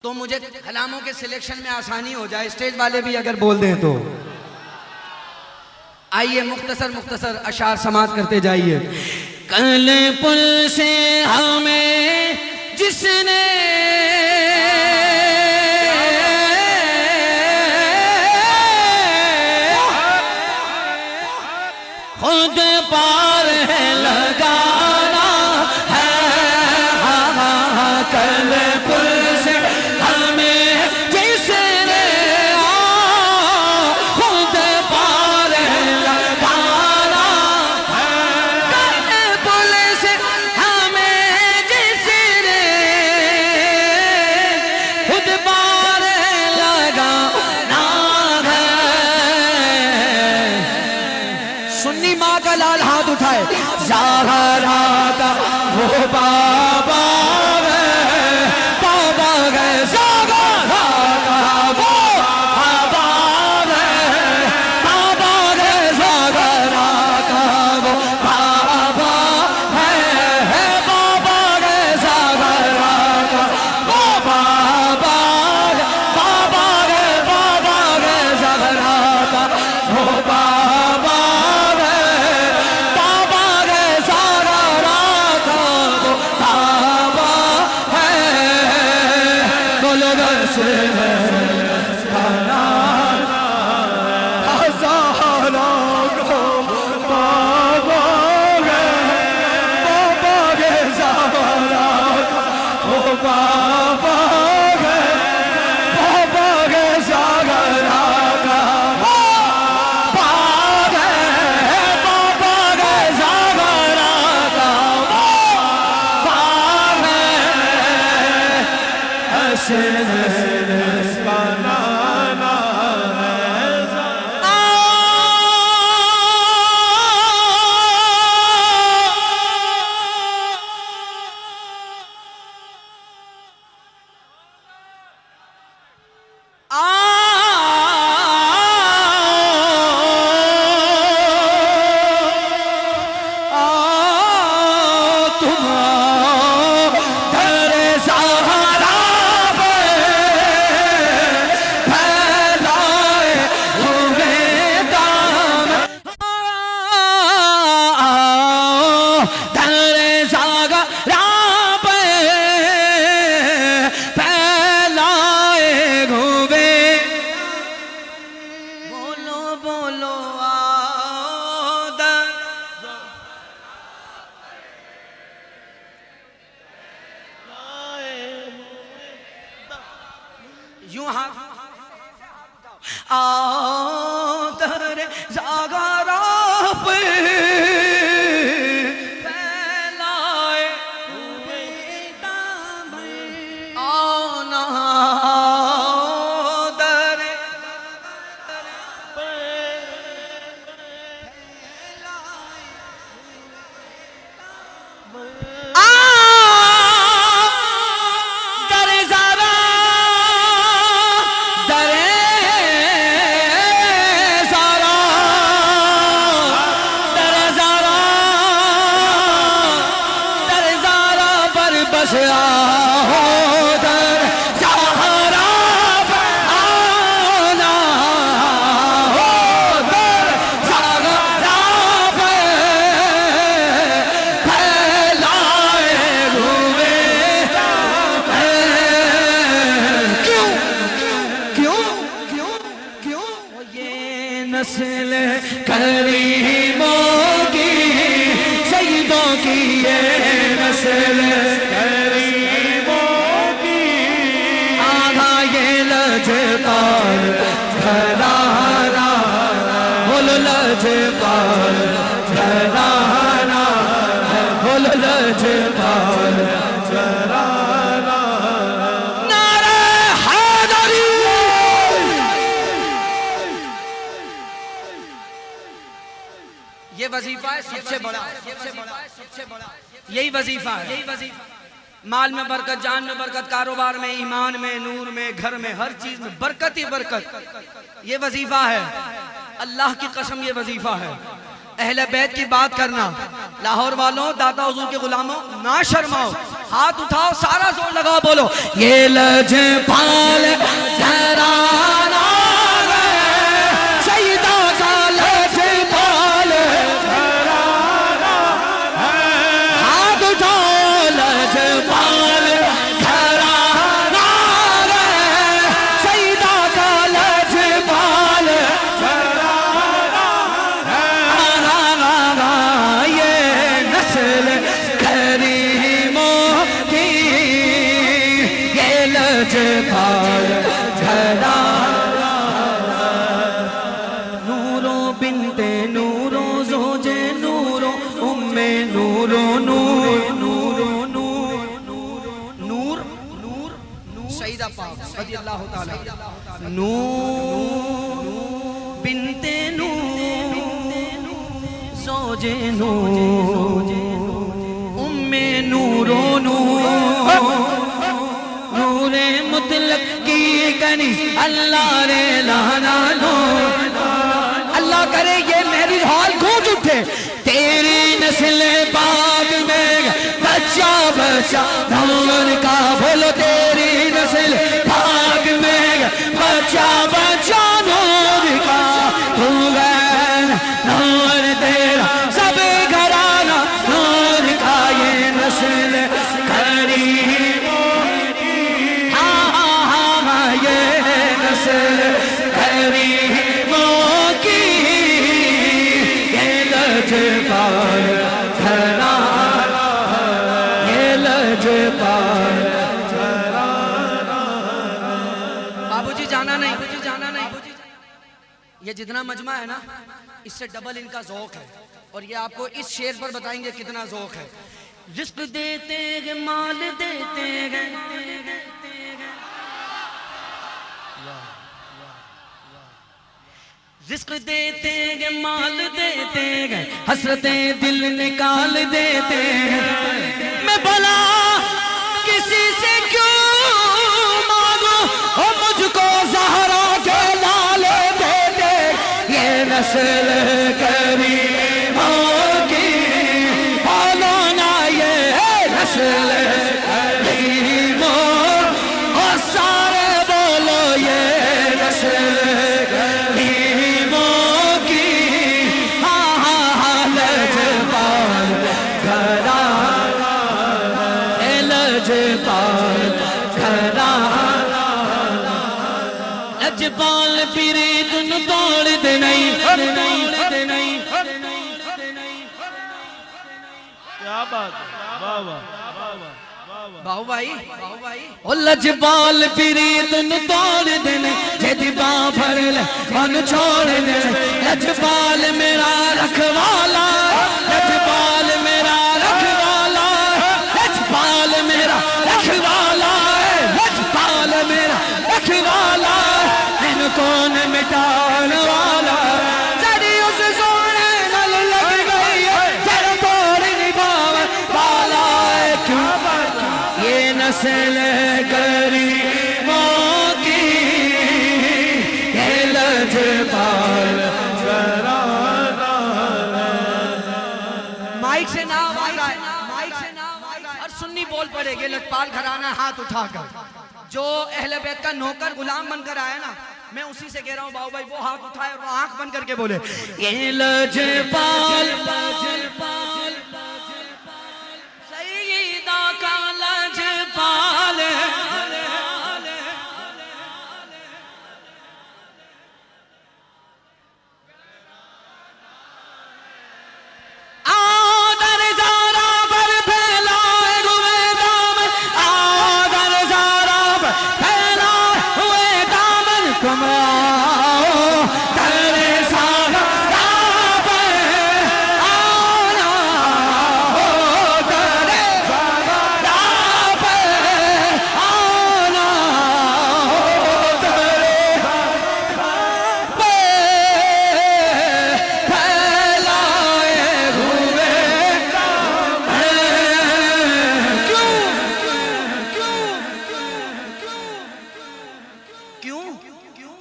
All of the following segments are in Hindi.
तो मुझे कलामों के सिलेक्शन में आसानी हो जाए, स्टेज वाले भी अगर बोल दें तो। आइए मुख्तसर मुख्तसर अशार समात करते जाइए। कल पुल से हमें जिसने खुद पार है लगाना है, कल पुल से हमें जिसने खुद पार है लगाना है, कल पुल से हमें जिसने खुद पार लगाना है। सुन्नी माँ का लाल हाथ उठाए, ज़हरा का वो बाबा गए, ज़हरा का वो बाबा गए, ज़हरा का वो बाबा है, बाबा गए, ज़हरा का वो बाबा गए, ज़हरा का वो बाबा नस्ल करीमों की, सईदों की ये नस्ल करीमों की, आधा ये लजपाल घराना, बोलो लजपाल घराना, बोलो लजपाल घराना। नारे हैदरी, ये वजीफा है सबसे बड़ा, यही वजीफा है। माल में बरकत, जान में बरकत, कारोबार में, ईमान में, नूर में, घर में, हर चीज में बरकत ही बरकत। ये वजीफा है, अल्लाह की कसम ये वजीफा है। अहले बैत की बात करना, लाहौर वालों, दाता हुजूर के गुलामों, ना शर्माओ। हाथ उठाओ, सारा जोर लगाओ, बोलो ये लजपाल घराना सईदा का लजपाल घराना, हाथ उठाओ लजपाल घराना सईदा का लजपाल घराना, ये नस्ल करीमों की, ये लजपाल घराना, नूरो बिनते नूरो ज़ोजे नूरो उम्मे नूरो नूर नूरो नूर नूर नूर सईदा पाक रज़ियल्लाहु ताला, नूर बिनते नूर ज़ोजे नूर उम्मे नूरो नूर, नूरे मुतलक की कनी अल्लाह रे लाना नो, अल्लाह करे ये मेरी हाल गूंज उठे, तेरी नस्ल पाक में बच्चा बच्चा नूर का, बोलो तेरी नस्ल पाक में बच्चा बच्चा नूर का, तू गैर नूर तेरा सब घराना नूर का, ये नस्ल करीमों की, हाँ ये नस्ल करीमों की, ये लजपाल घराना, ये लजपाल घराना। बाबूजी जाना नहीं, जाना नहीं, ये जितना मजमा है ना इससे डबल इनका ज़ौक़ है, और ये आपको इस शेर पर बताएंगे कितना ज़ौक़ है। रिस्क देते हैं माल देते हैं, रिस्क देते हैं माल देते हैं, हसरतें दिल निकाल देते हैं, मैं भला किसी से क्यों मांगू, ओ मुझको ज़हरा के लाल देते, ये नस्ल करीमों की, बोलो ना ये नस्ल करीमों, और सारे बोलो ये नस्ल करीमों की, हाँ लजपाल घराना, लजपाल घराना, लजपाल पीरे तुम तोड़ दे नहीं, क्या बात है, वाह वाह बाहू भाई, ओ लजपाल पीरी तुम तोड़ देने, जेदी बाँ भर ले मन छोड़ दे, लजपाल मेरा रखवाला, लजपाल मेरा रखवाला, लजपाल मेरा रखवाला, लजपाल मेरा रखवाला, इनको न मिटाने वाला, जड़ी उस सोने नल लग गई है, जड़ तोड़ निभावे वाला, क्यों ये नस्ल करीमों की, ये लजपाल घराना। माइक से ना आवाज आए, माइक से ना आवाज आए, और सुन्नी बोल पड़ेगी लजपाल घराना हाथ उठाकर, जो अहले बैत का नौकर गुलाम बनकर आया ना, मैं उसी से कह रहा हूँ बाबू भाई वो हाथ उठाए और वो आंख बंद करके बोले ये लजपाल सईदा का लजपाल, आदर ज़ारा पर फैलाए हुए दामन, आदर ज़ारा पर फैलाए हुए दामन, तुम आओ तेरे सारा पे आना, हो तेरे सारा पे आना, हो तेरे पे फैलाए हुए क्यों क्यों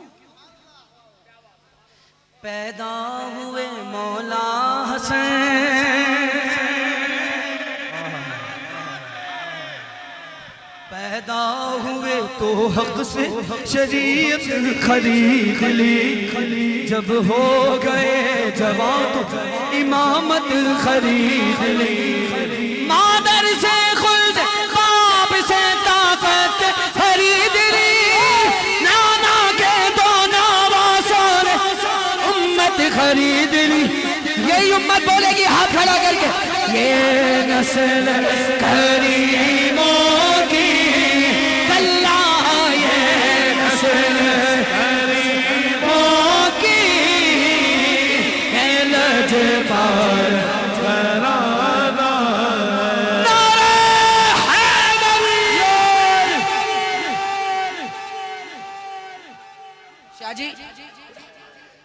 पैदा हुए मौला हसन, वो हक से शरीयत खरीद ली, जब हो गए जवान तो इमामत खरीद ली। मादर से खुल्द बाप से ताकत खरीद ली, नाना के दो नवासों ने उम्मत खरीद ली। यही उम्मत बोलेगी हाथ खड़ा करके, ये नस्ल करीमों की कल्ला, ये नस्ल करीमों की है लजपाल घराना। नारे हैदरी। शाह जी,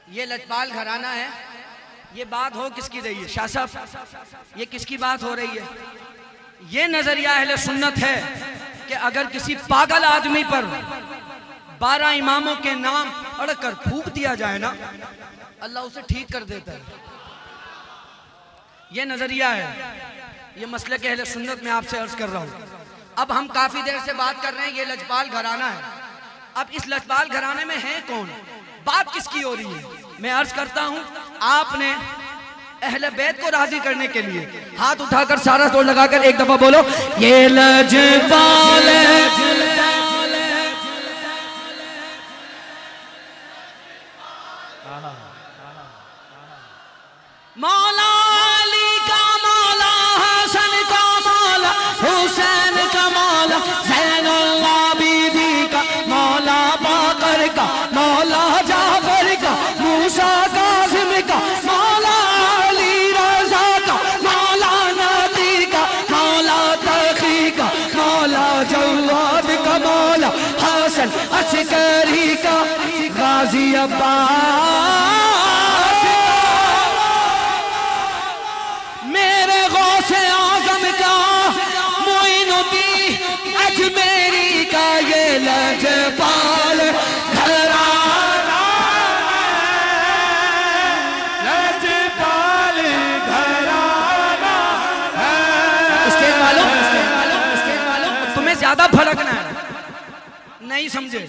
ये लजपाल घराना है। ये बात हो किसकी रही है शाह साहब? ये किसकी बात हो रही है? ये नजरिया अहले सुन्नत है कि अगर किसी पागल आदमी पर 12 इमामों के नाम अड़कर फूंक दिया जाए ना, अल्लाह उसे ठीक कर देता है। ये नजरिया है, ये मसले के अहले सुन्नत में आपसे अर्ज कर रहा हूं। अब हम काफी देर से बात कर रहे हैं, ये लजपाल घराना है। अब इस लजपाल घराने में है कौन? बात किसकी हो रही है? मैं अर्ज करता हूं, आपने अहले बैत को राजी करने के लिए हाथ उठाकर सारा जोर लगाकर एक दफा बोलो, ये लजपाल मौला अली का मौला, हसन का मौला, हुसैन का मौला, ज़ैनुल आबिदीन का मौला, बाकर का मौला, जाफर का, मूसा कासिम का मौला, अली रज़ा का मौला, नबी का मौला, तकी का मौला, जवाद का मौला, हसन अस्करी का, गाजी अब्बास, मेरे गौसे आज़म का, मोइनुद्दीन अजमेरी का, ये लजपाल घराना, लजपाल घराना है। स्टेज वालों, तुम्हें ज्यादा भड़कना है, नहीं समझे?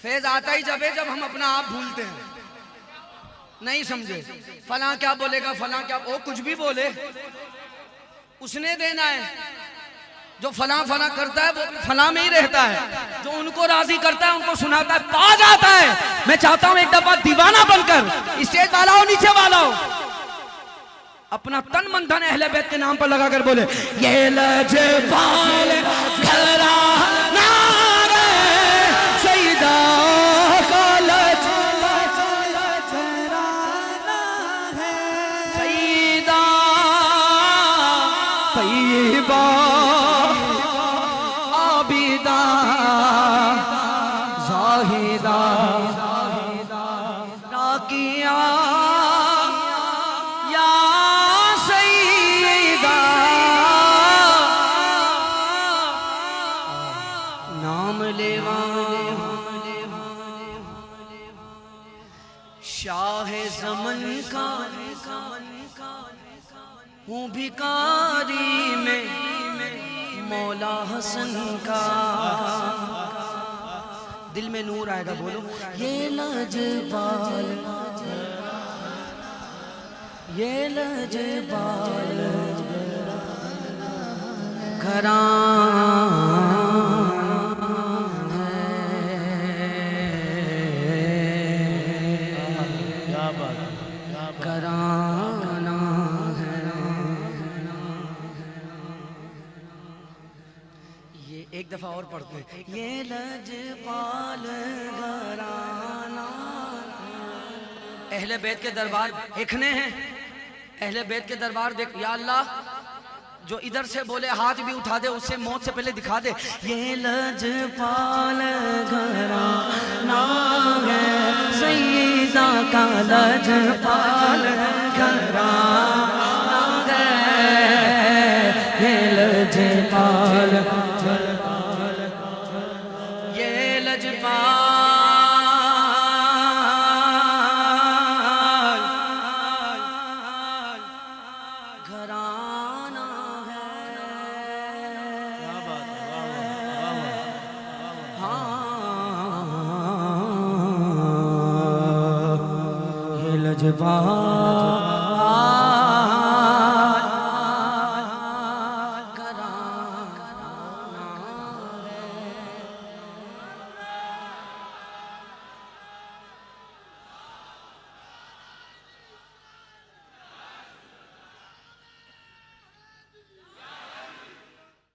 फैज आता ही जब है जब हम अपना आप भूलते हैं, नहीं समझे? फलां क्या बोलेगा, फलां क्या, वो कुछ भी बोले उसने देना है। जो फलां फलां करता है वो फलां में ही रहता है, जो उनको राजी करता है उनको सुनाता है, पा जाता है। मैं चाहता हूं एक दफा दीवाना बनकर, स्टेज वाला हो नीचे वाला हो, अपना तन मन धन अहले बैत के नाम पर लगाकर बोले, ये लजपाल घराना रे, सईदा का लजपाल है, सईदा तैयबा आबिदा ज़ाहिदा राकिया, या सईदा नाम लेवा, शाह ज़मन का हूँ भिकारी में, मौला हसन का। दिल में नूर आएगा, बोलो ये लजपाल, ये लजपाल घराना घराना है। ये एक दफा और पढ़ते हैं, ये लजपाल घराना। अहले बैत के दरबार देखने हैं, अहले बैत के दरबार देख, या अल्लाह जो इधर से बोले हाथ भी उठा दे, उससे मौत से पहले दिखा दे। ये लजपाल घराना है, सईदा का लजपाल घराना है, ये लजपाल, ये लजपाल घराना है। लजपाल